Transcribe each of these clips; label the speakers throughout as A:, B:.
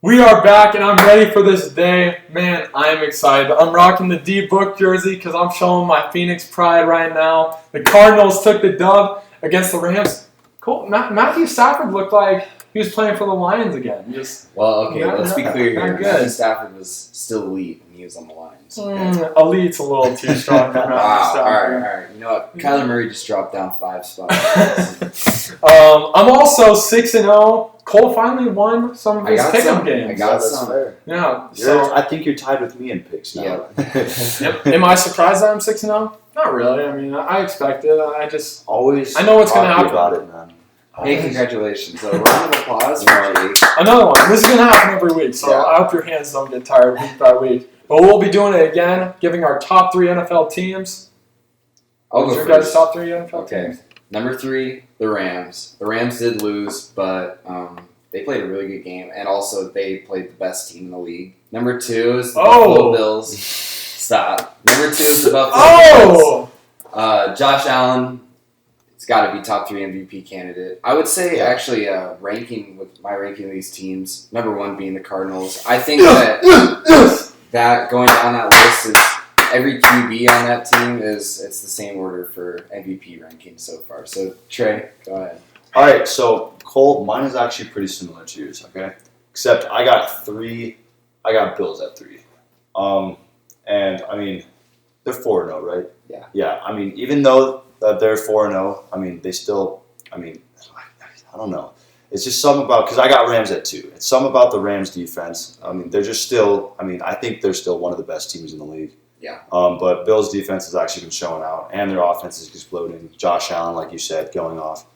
A: We are back, and I'm ready for this day. Man, I'm excited. I'm rocking the D-Book jersey because I'm showing my Phoenix pride right now. The Cardinals took the dub against the Rams. Cool. Matthew Stafford looked like he was playing for the Lions again.
B: Let's be clear here. Matthew Stafford was still elite when he was on the Lions.
A: Elite's a little too strong for Matthew Stafford.
B: All right. You know what? Kyler Murray just dropped down 5 spots.
A: I'm also 6-0. Cole finally won some of his pick'em games.
B: I got some.
C: Fair.
A: Yeah. So
C: I think you're tied with me in picks now.
A: Yep. Am I surprised that I'm 6-0? Not really. I mean, I expect it. I know what's going to happen.
C: About it, man.
B: Hey, congratulations. A round of applause for Jake.
A: Another one. This is going to happen every week, so I hope your hands don't get tired week by week. But we'll be doing it again, giving our top 3 NFL teams.
B: I'll go
A: your
B: first.
A: guys' top 3 NFL teams?
B: Number 3, the Rams. The Rams did lose, but they played a really good game, and also they played the best team in the league. Number 2 is the Buffalo Bills. Stop. Number 2 is the Buffalo Bills. Josh Allen, it's got to be top 3 MVP candidate. I would say actually ranking of these teams, number 1 being the Cardinals. I think that going down that list is every QB on that team it's the same order for MVP ranking so far. So Trey, go ahead.
C: All right, so Cole, mine is actually pretty similar to yours, okay? Except I got Bills at 3. And I mean, they're 4-0, right?
B: Yeah.
C: Yeah, I mean, even though they're 4-0, I mean, they still, I mean, I don't know. It's just something about, because I got Rams at 2. It's something about the Rams defense. I mean, they're just still, I mean, I think they're still one of the best teams in the league.
B: Yeah.
C: But Bills' defense has actually been showing out, and their offense is exploding. Josh Allen, like you said, going off.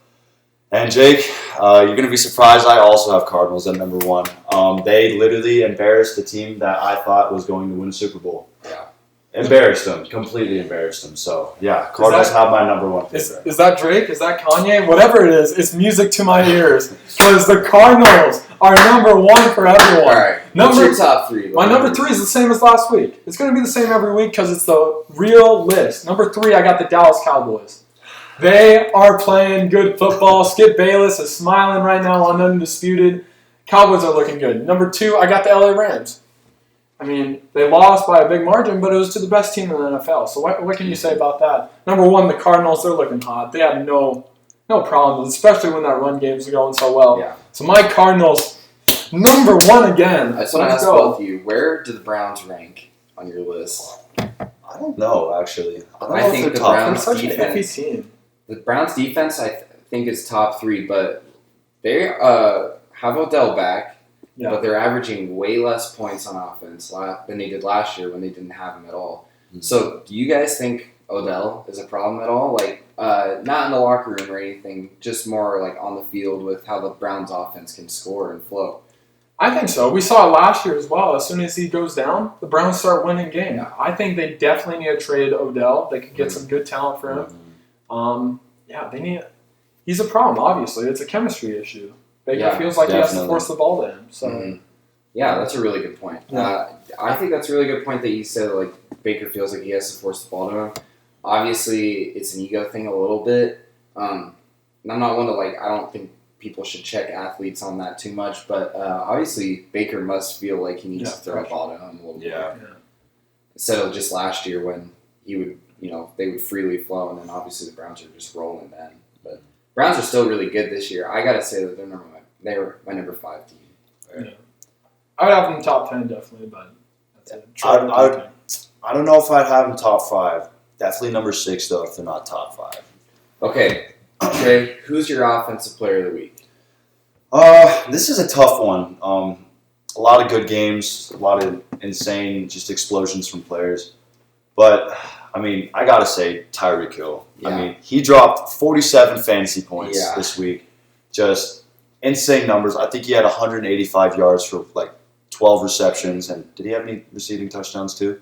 C: And Jake, you're going to be surprised. I also have Cardinals at number 1. They literally embarrassed the team that I thought was going to win a Super Bowl.
B: Yeah.
C: Embarrassed them. Completely embarrassed them. So, yeah, Cardinals have my number 1 pick.
A: Is that Drake? Is that Kanye? Whatever it is, it's music to my ears. Because the Cardinals are number 1 for everyone.
B: All right. What's your top 3?
A: My number 3 is the same as last week. It's going to be the same every week because it's the real list. Number 3, I got the Dallas Cowboys. They are playing good football. Skip Bayless is smiling right now on Undisputed. Cowboys are looking good. Number 2, I got the LA Rams. I mean, they lost by a big margin, but it was to the best team in the NFL. So what can you say about that? Number 1, the Cardinals, they're looking hot. They have no problems, especially when that run game's going so well.
B: Yeah.
A: So my Cardinals, number 1 again.
B: I just want to ask both of you, where do the Browns rank on your list?
C: I don't know, actually.
B: I think the Browns defense.
A: Team.
B: The Browns defense, I think, is top 3, but they have Odell back, but they're averaging way less points on offense than they did last year when they didn't have him at all. Mm-hmm. So, do you guys think Odell is a problem at all? Like, not in the locker room or anything, just more like on the field with how the Browns offense can score and flow.
A: I think so. We saw it last year as well. As soon as he goes down, the Browns start winning games. Yeah. I think they definitely need to trade Odell. They could get some good talent for him. They need. He's a problem. Obviously, it's a chemistry issue. Baker feels like he has to force the ball to him. So,
B: yeah, that's a really good point.
A: Yeah.
B: I think that's a really good point that you said. Like Baker feels like he has to force the ball to him. Obviously, it's an ego thing a little bit. And I'm not one to I don't think people should check athletes on that too much. But obviously, Baker must feel like he needs to throw the ball to him a little bit. Yeah. Instead of just last year when he would. They would freely flow, and then obviously the Browns are just rolling then. But Browns are still really good this year. I gotta say that they were my number 5 team.
A: Yeah. I would have them top 10 definitely, but that's it.
C: I don't know if I'd have them top 5. Definitely number 6 though, if they're not top 5.
B: Okay, Trey, who's your offensive player of the week?
C: This is a tough one. A lot of good games, a lot of insane just explosions from players, but. I mean, I got to say, Tyreek Hill. Yeah. I mean, he dropped 47 fantasy points this week. Just insane numbers. I think he had 185 yards for 12 receptions. And did he have any receiving touchdowns too?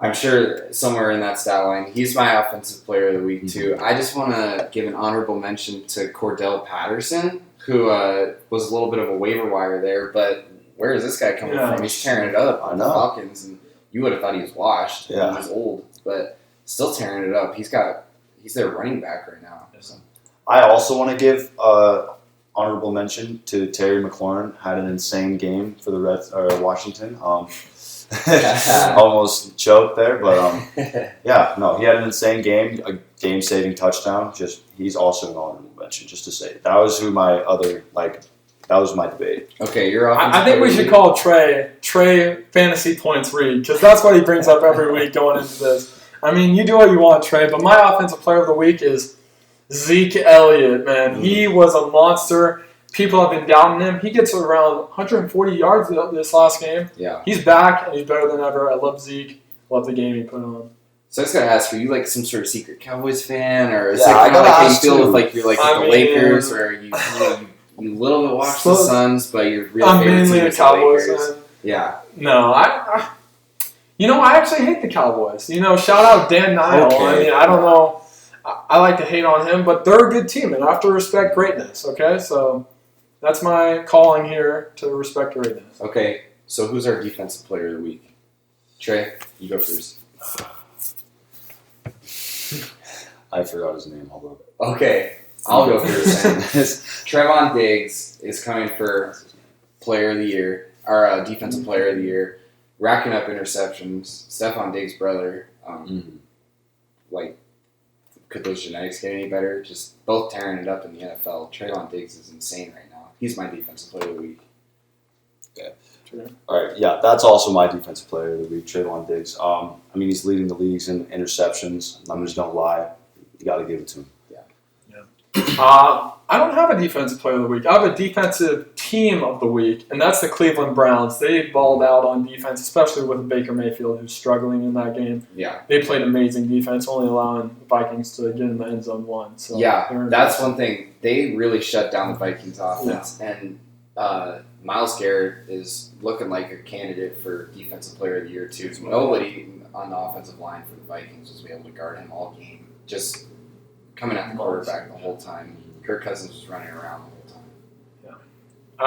B: I'm sure somewhere in that stat line. He's my offensive player of the week too. I just want to give an honorable mention to Cordell Patterson, who was a little bit of a waiver wire there. But where is this guy coming from? He's tearing it up on the Falcons. And you would have thought he was washed. Yeah. He was old. But... still tearing it up. He's their running back right now. So.
C: I also want to give honorable mention to Terry McLaurin. Had an insane game for the Washington. Almost choked there, but yeah, no, he had an insane game, a game-saving touchdown. He's also an honorable mention. Just to say, that was that was my debate.
B: Okay, you're off.
A: I think we should call Trey Fantasy Points Read, because that's what he brings up every week going into this. I mean, you do what you want, Trey, but my offensive player of the week is Zeke Elliott, man. He was a monster. People have been doubting him. He gets around 140 yards this last game.
B: Yeah.
A: He's back, and he's better than ever. I love Zeke. Love the game he put on.
B: So I was gonna ask, are you like some sort of secret Cowboys fan, or is
C: Yeah,
B: it kind of like how you
C: ask
B: feel
C: too.
B: with like you're like
A: I
B: the
A: mean,
B: Lakers, or you a little bit watch the Suns, but you're really
A: I'm mainly a Cowboys
B: Lakers.
A: fan.
B: Yeah.
A: No, I actually hate the Cowboys. Shout out Dan Nile.
C: Okay.
A: I mean, I don't know. I like to hate on him, but they're a good team, and I have to respect greatness, okay? So that's my calling here, to respect greatness.
B: Okay, so who's our defensive player of the week? Trey, you go first.
C: I forgot his name. Hold
B: Okay, I'll go first. Then. Trevon Diggs is coming for player of the year, or defensive player of the year, racking up interceptions. Stephon Diggs' brother, like, could those genetics get any better? Just both tearing it up in the NFL. Trevon Diggs is insane right now. He's my defensive player of the week.
C: All right, yeah, that's also my defensive player of the week, Trayvon Diggs. I mean, he's leading the leagues in interceptions. Numbers don't lie. You got to give it to him.
A: I don't have a defensive player of the week. I have a defensive team of the week, and that's the Cleveland Browns. They balled out on defense, especially with Baker Mayfield, who's struggling in that game.
B: Yeah.
A: They played amazing defense, only allowing the Vikings to get in the end zone once. So
B: yeah, that's one thing. They really shut down the Vikings offense, and Myles Garrett is looking like a candidate for defensive player of the year too. Nobody on the offensive line for the Vikings was able to guard him all game. Just coming at the quarterback the whole time. Kirk Cousins was running around the whole time.